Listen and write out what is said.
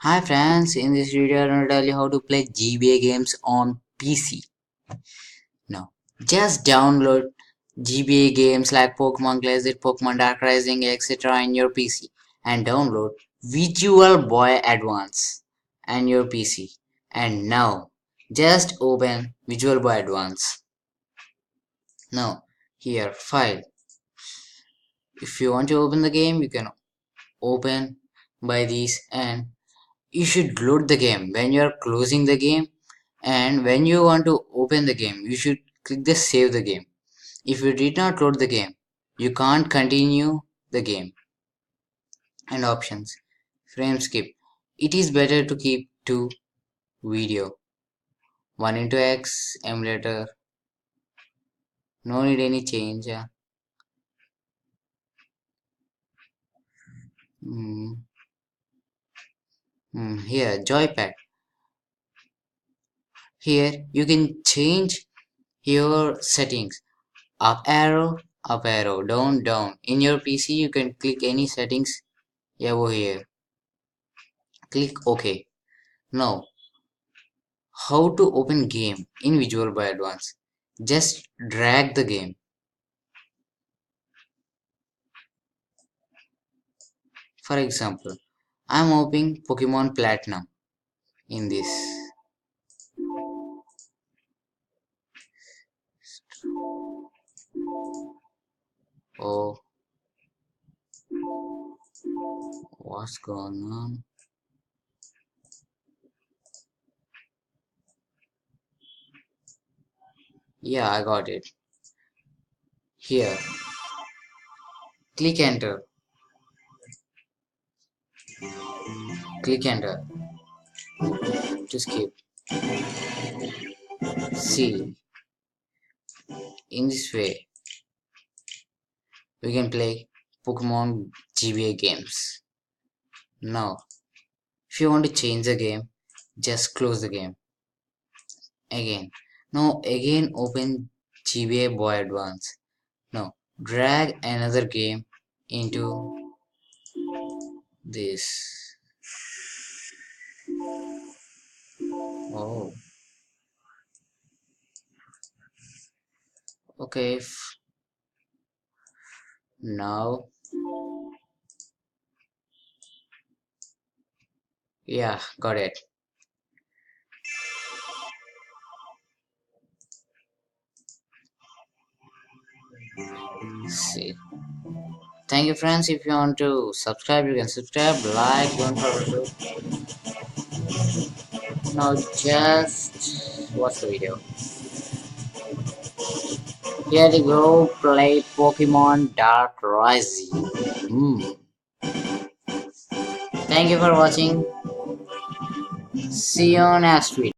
Hi friends, in this video I'm going to tell you how to play GBA games on PC. Now, just download GBA games like Pokemon Classic, Pokemon Dark Rising, etc. in your PC and download Visual Boy Advance on your PC. And now, just open Visual Boy Advance. Now, here, File. If you want to open the game, you can open by these and you should load the game when you are closing the game, and when you want to open the game you should click the save the game. If you did not load the game you can't continue the game. And options, frame skip, it is better to keep to video 1 into X emulator, no need any change. Here joypad, here you can change your settings, up arrow, down down. In your PC you can click any settings over here, click OK. Now how to open game in Visual Boy Advance, just drag the game. For example, I'm opening Pokemon Platinum in this. Oh, what's going on? Yeah, I got it. Here, click enter, click enter to skip. See, in this way we can play Pokemon GBA games. Now, if you want to change the game, just close the game. Again. Now again open GBA Boy Advance. Now drag another game into this. Oh. Okay. Now. Yeah, got it. See. Thank you friends. If you want to subscribe, you can subscribe, like, don't forget to. Now just watch the video. Here we go, play Pokemon Dark Rising. Thank you for watching. See you next week.